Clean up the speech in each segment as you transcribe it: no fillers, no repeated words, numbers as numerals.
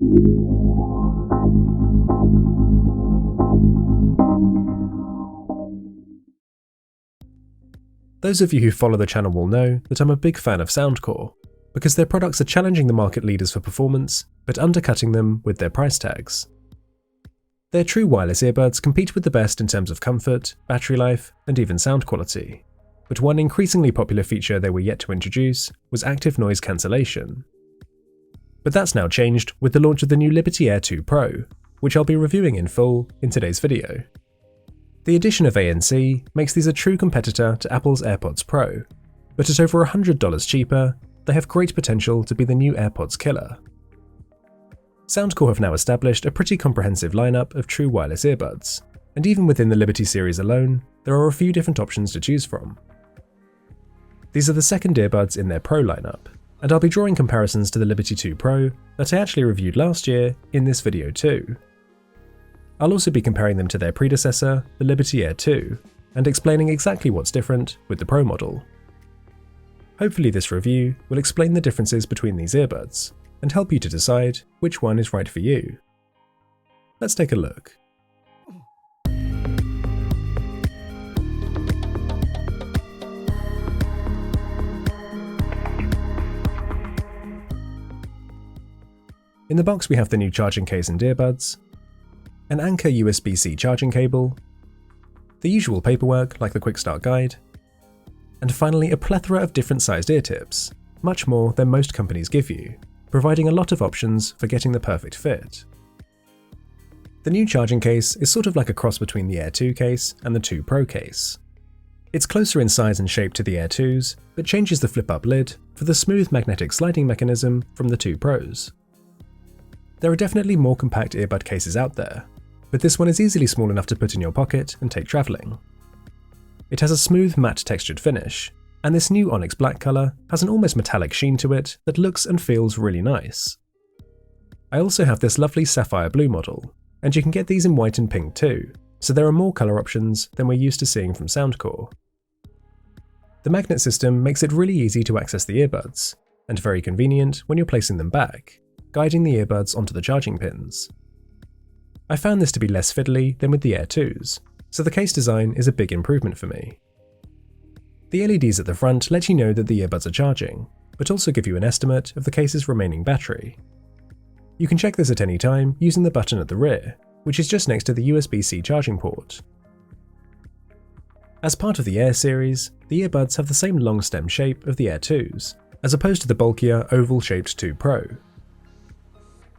Those of you who follow the channel will know that I'm a big fan of Soundcore, because their products are challenging the market leaders for performance, but undercutting them with their price tags. Their true wireless earbuds compete with the best in terms of comfort, battery life, and even sound quality. But one increasingly popular feature they were yet to introduce was active noise cancellation. But that's now changed with the launch of the new Liberty Air 2 Pro, which I'll be reviewing in full in today's video. The addition of ANC makes these a true competitor to Apple's AirPods Pro, but at over $100 cheaper, they have great potential to be the new AirPods killer. Soundcore have now established a pretty comprehensive lineup of true wireless earbuds, and even within the Liberty series alone, there are a few different options to choose from. These are the second earbuds in their Pro lineup, and I'll be drawing comparisons to the Liberty 2 Pro that I actually reviewed last year in this video too. I'll also be comparing them to their predecessor, the Liberty Air 2, and explaining exactly what's different with the Pro model. Hopefully this review will explain the differences between these earbuds, and help you to decide which one is right for you. Let's take a look. In the box we have the new charging case and earbuds, an Anker USB-C charging cable, the usual paperwork like the quick start guide, and finally a plethora of different sized ear tips, much more than most companies give you, providing a lot of options for getting the perfect fit. The new charging case is sort of like a cross between the Air 2 case and the 2 Pro case. It's closer in size and shape to the Air 2's, but changes the flip-up lid for the smooth magnetic sliding mechanism from the 2 Pros. There are definitely more compact earbud cases out there, but this one is easily small enough to put in your pocket and take travelling. It has a smooth matte textured finish, and this new onyx black colour has an almost metallic sheen to it that looks and feels really nice. I also have this lovely sapphire blue model, and you can get these in white and pink too, so there are more colour options than we're used to seeing from Soundcore. The magnet system makes it really easy to access the earbuds, and very convenient when you're placing them back, guiding the earbuds onto the charging pins. I found this to be less fiddly than with the Air 2's, so the case design is a big improvement for me. The LEDs at the front let you know that the earbuds are charging, but also give you an estimate of the case's remaining battery. You can check this at any time using the button at the rear, which is just next to the USB-C charging port. As part of the Air series, the earbuds have the same long stem shape of the Air 2's, as opposed to the bulkier oval-shaped 2 Pro.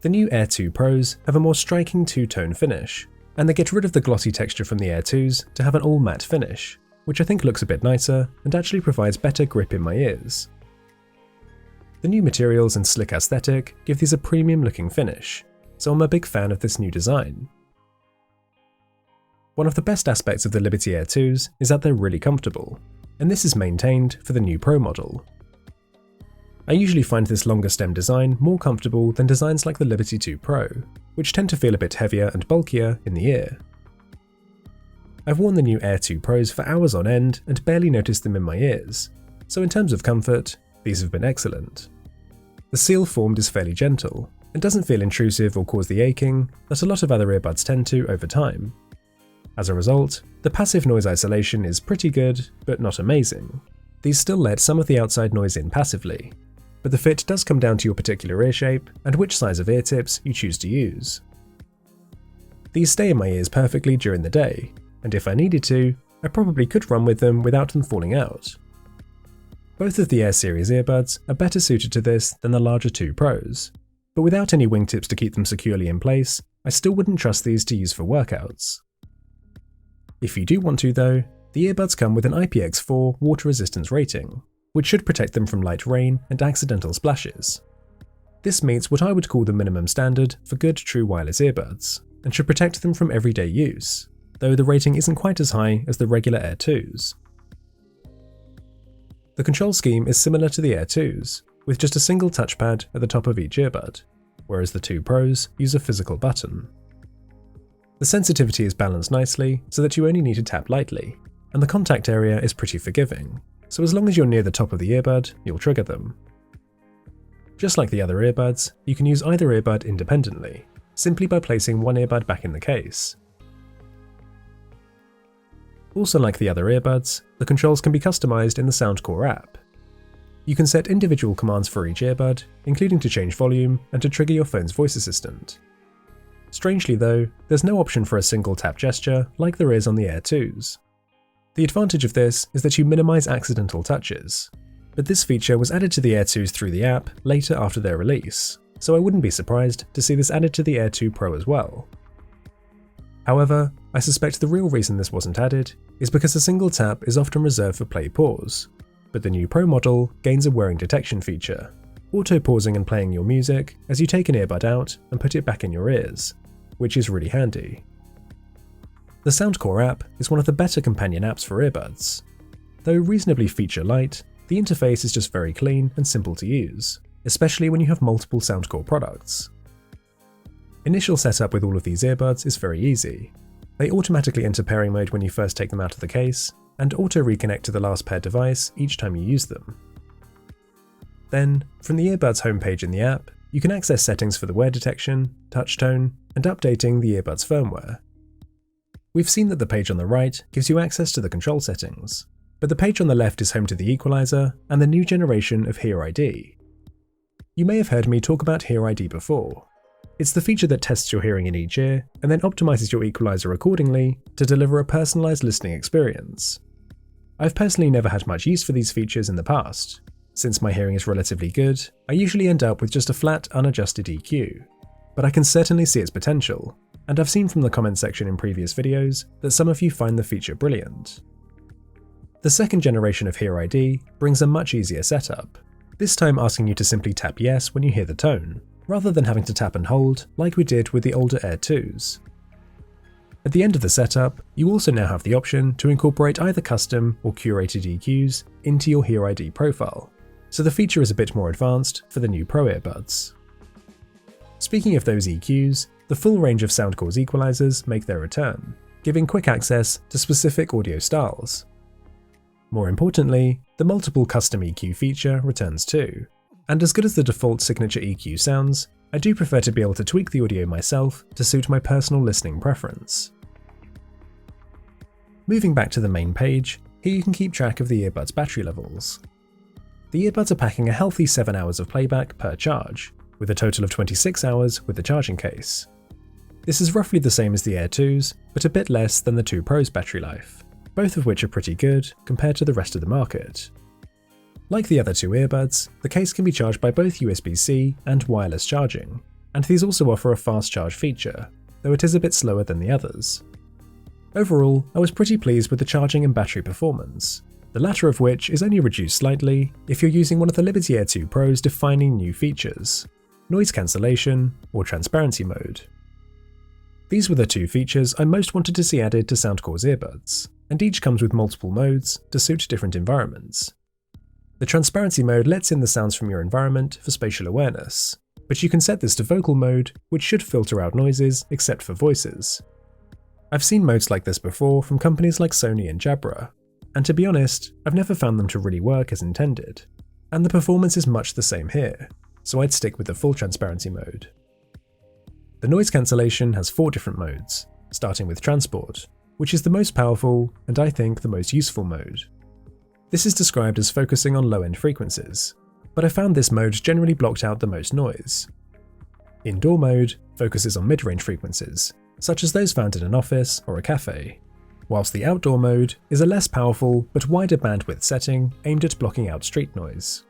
The new Air 2 Pros have a more striking two-tone finish, and they get rid of the glossy texture from the Air 2's to have an all-matte finish, which I think looks a bit nicer and actually provides better grip in my ears. The new materials and slick aesthetic give these a premium-looking finish, so I'm a big fan of this new design. One of the best aspects of the Liberty Air 2's is that they're really comfortable, and this is maintained for the new Pro model. I usually find this longer stem design more comfortable than designs like the Liberty 2 Pro, which tend to feel a bit heavier and bulkier in the ear. I've worn the new Air 2 Pros for hours on end and barely noticed them in my ears, so in terms of comfort, these have been excellent. The seal formed is fairly gentle, and doesn't feel intrusive or cause the aching that a lot of other earbuds tend to over time. As a result, the passive noise isolation is pretty good, but not amazing. These still let some of the outside noise in passively, but the fit does come down to your particular ear shape and which size of ear tips you choose to use. These stay in my ears perfectly during the day, and if I needed to, I probably could run with them without them falling out. Both of the Air series earbuds are better suited to this than the larger 2 Pros, but without any wingtips to keep them securely in place, I still wouldn't trust these to use for workouts. If you do want to though, the earbuds come with an IPX4 water resistance rating, which should protect them from light rain and accidental splashes. This meets what I would call the minimum standard for good true wireless earbuds, and should protect them from everyday use, though the rating isn't quite as high as the regular Air 2's. The control scheme is similar to the Air 2's, with just a single touchpad at the top of each earbud, whereas the 2 Pros use a physical button. The sensitivity is balanced nicely so that you only need to tap lightly, and the contact area is pretty forgiving, so as long as you're near the top of the earbud, you'll trigger them. Just like the other earbuds, you can use either earbud independently, simply by placing one earbud back in the case. Also like the other earbuds, the controls can be customized in the Soundcore app. You can set individual commands for each earbud, including to change volume and to trigger your phone's voice assistant. Strangely though, there's no option for a single tap gesture like there is on the Air 2s. The advantage of this is that you minimize accidental touches, but this feature was added to the Air 2s through the app later after their release, so I wouldn't be surprised to see this added to the Air 2 Pro as well. However, I suspect the real reason this wasn't added is because a single tap is often reserved for play-pause, but the new Pro model gains a wearing detection feature, auto-pausing and playing your music as you take an earbud out and put it back in your ears, which is really handy. The Soundcore app is one of the better companion apps for earbuds. Though reasonably feature-light, the interface is just very clean and simple to use, especially when you have multiple Soundcore products. Initial setup with all of these earbuds is very easy. They automatically enter pairing mode when you first take them out of the case, and auto-reconnect to the last paired device each time you use them. Then, from the earbuds homepage in the app, you can access settings for the wear detection, touch tone, and updating the earbuds firmware. We've seen that the page on the right gives you access to the control settings, but the page on the left is home to the equalizer and the new generation of HearID. You may have heard me talk about HearID before. It's the feature that tests your hearing in each ear and then optimizes your equalizer accordingly to deliver a personalized listening experience. I've personally never had much use for these features in the past. Since my hearing is relatively good, I usually end up with just a flat, unadjusted EQ. But I can certainly see its potential, and I've seen from the comment section in previous videos that some of you find the feature brilliant. The second generation of HearID brings a much easier setup, this time asking you to simply tap yes when you hear the tone, rather than having to tap and hold like we did with the older Air 2s. At the end of the setup, you also now have the option to incorporate either custom or curated EQs into your HearID profile, so the feature is a bit more advanced for the new Pro earbuds. Speaking of those EQs, the full range of Soundcore's equalizers make their return, giving quick access to specific audio styles. More importantly, the multiple custom EQ feature returns too, and as good as the default signature EQ sounds, I do prefer to be able to tweak the audio myself to suit my personal listening preference. Moving back to the main page, here you can keep track of the earbuds' battery levels. The earbuds are packing a healthy 7 hours of playback per charge, with a total of 26 hours with the charging case. This is roughly the same as the Air 2s, but a bit less than the 2 Pro's battery life, both of which are pretty good compared to the rest of the market. Like the other 2 earbuds, the case can be charged by both USB-C and wireless charging, and these also offer a fast charge feature, though it is a bit slower than the others. Overall, I was pretty pleased with the charging and battery performance, the latter of which is only reduced slightly if you're using one of the Liberty Air 2 Pro's defining new features, noise cancellation or transparency mode. These were the 2 features I most wanted to see added to Soundcore's earbuds, and each comes with multiple modes to suit different environments. The transparency mode lets in the sounds from your environment for spatial awareness, but you can set this to vocal mode, which should filter out noises except for voices. I've seen modes like this before from companies like Sony and Jabra, and to be honest, I've never found them to really work as intended, and the performance is much the same here, so I'd stick with the full transparency mode. The noise cancellation has 4 different modes, starting with transport, which is the most powerful and I think the most useful mode. This is described as focusing on low-end frequencies, but I found this mode generally blocked out the most noise. Indoor mode focuses on mid-range frequencies, such as those found in an office or a cafe, whilst the outdoor mode is a less powerful but wider bandwidth setting aimed at blocking out street noise.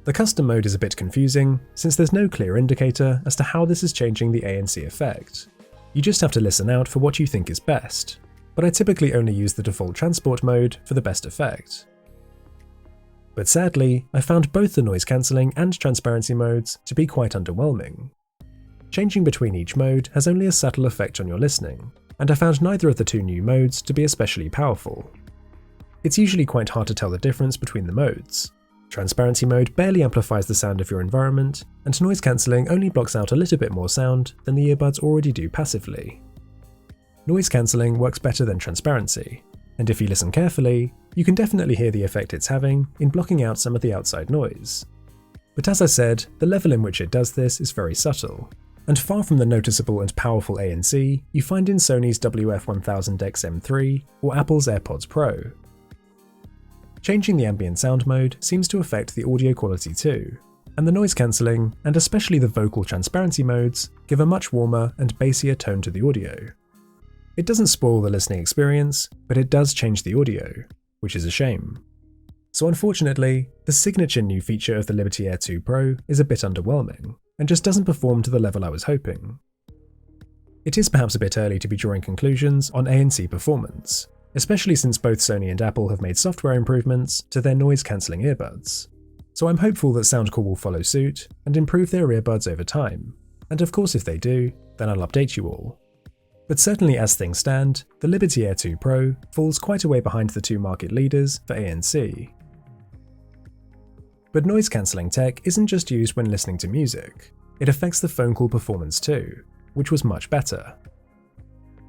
The custom mode is a bit confusing since there's no clear indicator as to how this is changing the ANC effect. You just have to listen out for what you think is best, but I typically only use the default transport mode for the best effect. But sadly, I found both the noise cancelling and transparency modes to be quite underwhelming. Changing between each mode has only a subtle effect on your listening, and I found neither of the 2 new modes to be especially powerful. It's usually quite hard to tell the difference between the modes. Transparency mode barely amplifies the sound of your environment, and noise cancelling only blocks out a little bit more sound than the earbuds already do passively. Noise cancelling works better than transparency, and if you listen carefully, you can definitely hear the effect it's having in blocking out some of the outside noise. But as I said, the level in which it does this is very subtle, and far from the noticeable and powerful ANC you find in Sony's WF-1000XM3 or Apple's AirPods Pro. Changing the ambient sound mode seems to affect the audio quality too, and the noise cancelling, and especially the vocal transparency modes, give a much warmer and bassier tone to the audio. It doesn't spoil the listening experience, but it does change the audio, which is a shame. So unfortunately, the signature new feature of the Liberty Air 2 Pro is a bit underwhelming, and just doesn't perform to the level I was hoping. It is perhaps a bit early to be drawing conclusions on ANC performance, especially since both Sony and Apple have made software improvements to their noise-cancelling earbuds. So I'm hopeful that Soundcore will follow suit and improve their earbuds over time, and of course if they do, then I'll update you all. But certainly as things stand, the Liberty Air 2 Pro falls quite a way behind the two market leaders for ANC. But noise-cancelling tech isn't just used when listening to music, it affects the phone call performance too, which was much better.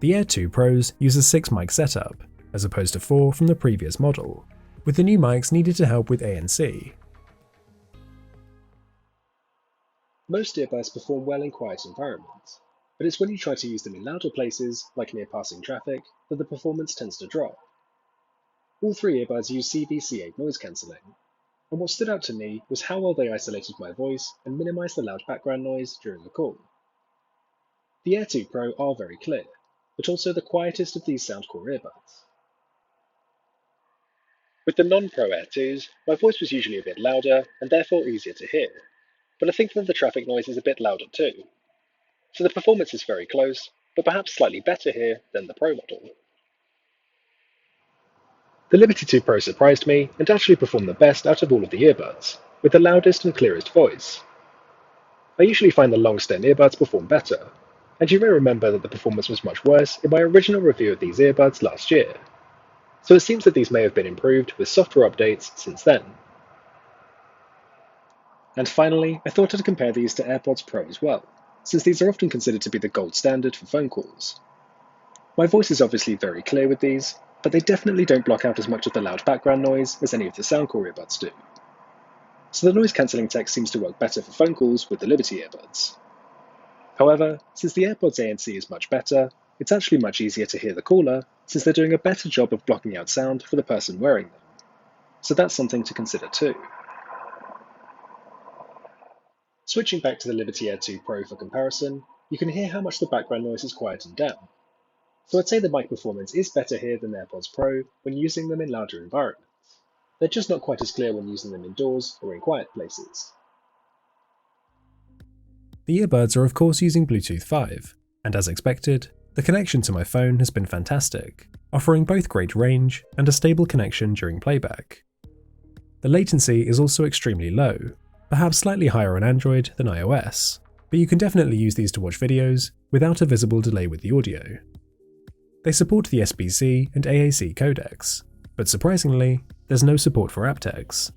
The Air 2 Pros use a 6-mic setup, as opposed to 4 from the previous model, with the new mics needed to help with ANC. Most earbuds perform well in quiet environments, but it's when you try to use them in louder places, like near passing traffic, that the performance tends to drop. All three earbuds use CVC8 noise cancelling, and what stood out to me was how well they isolated my voice and minimised the loud background noise during the call. The Air 2 Pro are very clear, but also the quietest of these Soundcore earbuds. With the non-Pro Air 2s, my voice was usually a bit louder and therefore easier to hear, but I think that the traffic noise is a bit louder too. So the performance is very close, but perhaps slightly better here than the Pro model. The Liberty 2 Pro surprised me and actually performed the best out of all of the earbuds, with the loudest and clearest voice. I usually find the long-stem earbuds perform better, and you may remember that the performance was much worse in my original review of these earbuds last year. So it seems that these may have been improved with software updates since then. And finally, I thought I'd compare these to AirPods Pro as well, since these are often considered to be the gold standard for phone calls. My voice is obviously very clear with these, but they definitely don't block out as much of the loud background noise as any of the Soundcore earbuds do. So the noise cancelling tech seems to work better for phone calls with the Liberty earbuds. However, since the AirPods ANC is much better, it's actually much easier to hear the caller, since they're doing a better job of blocking out sound for the person wearing them. So that's something to consider too. Switching back to the Liberty Air 2 Pro for comparison, you can hear how much the background noise is quietened down. So I'd say the mic performance is better here than AirPods Pro when using them in louder environments. They're just not quite as clear when using them indoors or in quiet places. The earbuds are of course using Bluetooth 5, and as expected, the connection to my phone has been fantastic, offering both great range and a stable connection during playback. The latency is also extremely low, perhaps slightly higher on Android than iOS, but you can definitely use these to watch videos without a visible delay with the audio. They support the SBC and AAC codecs, but surprisingly, there's no support for aptX.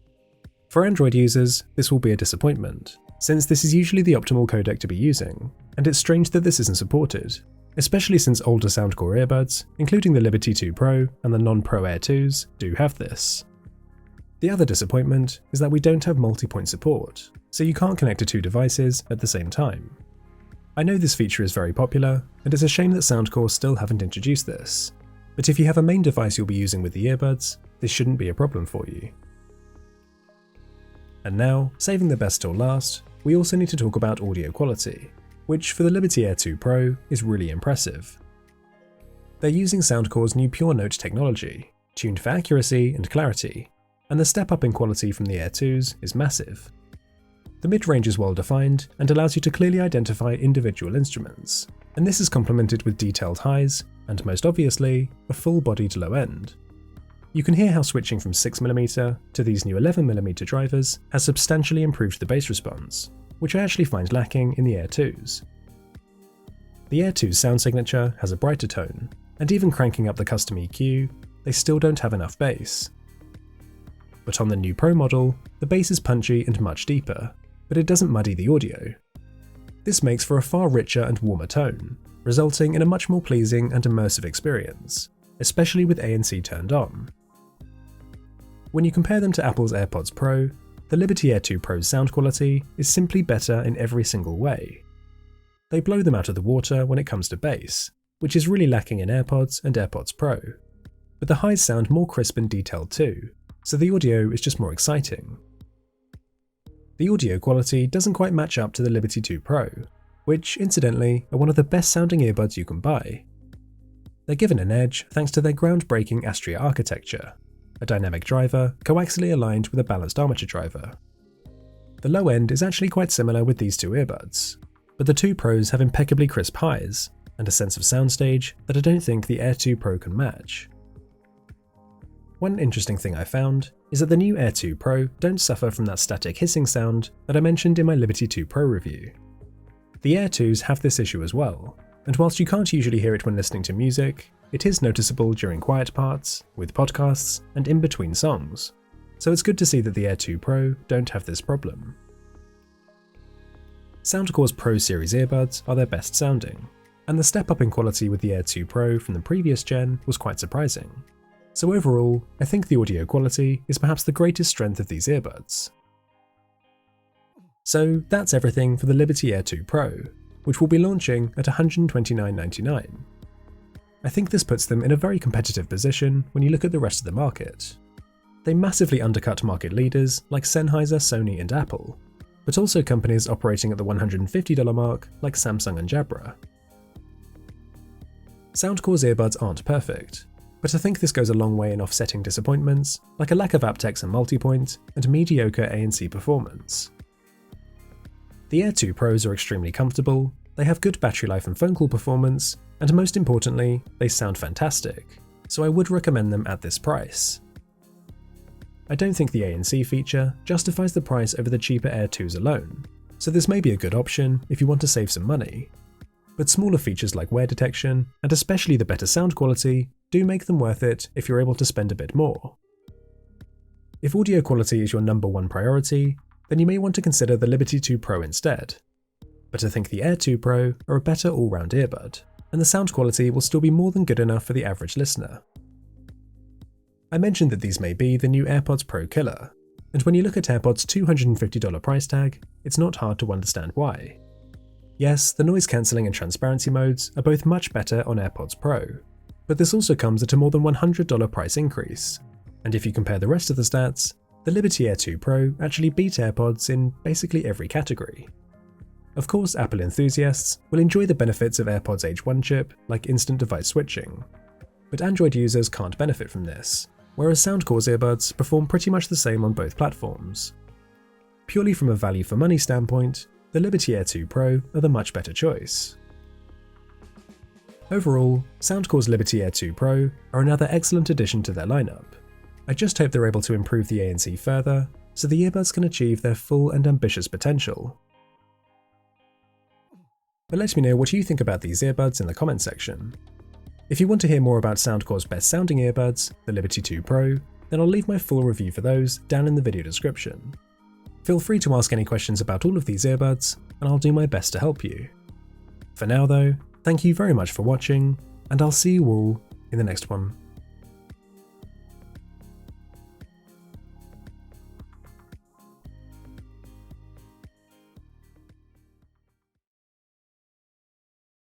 For Android users, this will be a disappointment, since this is usually the optimal codec to be using, and it's strange that this isn't supported, especially since older Soundcore earbuds, including the Liberty 2 Pro and the non-Pro Air 2s, do have this. The other disappointment is that we don't have multi-point support, so you can't connect to two devices at the same time. I know this feature is very popular, and it's a shame that Soundcore still haven't introduced this, but if you have a main device you'll be using with the earbuds, this shouldn't be a problem for you. And now, saving the best till last, we also need to talk about audio quality, which for the Liberty Air 2 Pro is really impressive. They're using Soundcore's new Pure Note technology, tuned for accuracy and clarity, and the step up in quality from the Air 2s is massive. The mid-range is well defined and allows you to clearly identify individual instruments, and this is complemented with detailed highs and, most obviously, a full-bodied low end. You can hear how switching from 6mm to these new 11mm drivers has substantially improved the bass response, which I actually find lacking in the Air 2s. The Air 2's sound signature has a brighter tone, and even cranking up the custom EQ, they still don't have enough bass. But on the new Pro model, the bass is punchy and much deeper, but it doesn't muddy the audio. This makes for a far richer and warmer tone, resulting in a much more pleasing and immersive experience, especially with ANC turned on. When you compare them to Apple's AirPods Pro, the Liberty Air 2 Pro's sound quality is simply better in every single way. They blow them out of the water when it comes to bass, which is really lacking in AirPods and AirPods Pro. But the highs sound more crisp and detailed too, so the audio is just more exciting. The audio quality doesn't quite match up to the Liberty 2 Pro, which, incidentally, are one of the best sounding earbuds you can buy. They're given an edge thanks to their groundbreaking Astria architecture, a dynamic driver coaxially aligned with a balanced armature driver. The low end is actually quite similar with these two earbuds, but the 2 Pros have impeccably crisp highs and a sense of soundstage that I don't think the Air 2 Pro can match. One interesting thing I found is that the new Air 2 Pro don't suffer from that static hissing sound that I mentioned in my Liberty 2 Pro review. The Air 2s have this issue as well, and whilst you can't usually hear it when listening to music, it is noticeable during quiet parts, with podcasts, and in between songs, so it's good to see that the Air 2 Pro don't have this problem. Soundcore's Pro Series earbuds are their best sounding, and the step up in quality with the Air 2 Pro from the previous gen was quite surprising. So overall, I think the audio quality is perhaps the greatest strength of these earbuds. So that's everything for the Liberty Air 2 Pro, which will be launching at $129.99. I think this puts them in a very competitive position when you look at the rest of the market. They massively undercut market leaders like Sennheiser, Sony and Apple, but also companies operating at the $150 mark like Samsung and Jabra. Soundcore's earbuds aren't perfect, but I think this goes a long way in offsetting disappointments like a lack of aptX and multipoint and mediocre ANC performance. The Air 2 Pros are extremely comfortable, they have good battery life and phone call performance, and most importantly, they sound fantastic, so I would recommend them at this price. I don't think the ANC feature justifies the price over the cheaper Air 2s alone, so this may be a good option if you want to save some money. But smaller features like wear detection, and especially the better sound quality, do make them worth it if you're able to spend a bit more. If audio quality is your number one priority, then you may want to consider the Liberty 2 Pro instead. But I think the Air 2 Pro are a better all-round earbud, and the sound quality will still be more than good enough for the average listener. I mentioned that these may be the new AirPods Pro killer, and when you look at AirPods' $250 price tag, it's not hard to understand why. Yes, the noise cancelling and transparency modes are both much better on AirPods Pro, but this also comes at a more than $100 price increase, and if you compare the rest of the stats, the Liberty Air 2 Pro actually beat AirPods in basically every category. Of course, Apple enthusiasts will enjoy the benefits of AirPods H1 chip like instant device switching, but Android users can't benefit from this, whereas Soundcore's earbuds perform pretty much the same on both platforms. Purely from a value for money standpoint, the Liberty Air 2 Pro are the much better choice. Overall, Soundcore's Liberty Air 2 Pro are another excellent addition to their lineup. I just hope they're able to improve the ANC further, so the earbuds can achieve their full and ambitious potential. But let me know what you think about these earbuds in the comment section. If you want to hear more about Soundcore's best sounding earbuds, the Liberty 2 Pro, then I'll leave my full review for those down in the video description. Feel free to ask any questions about all of these earbuds, and I'll do my best to help you. For now though, thank you very much for watching, and I'll see you all in the next one.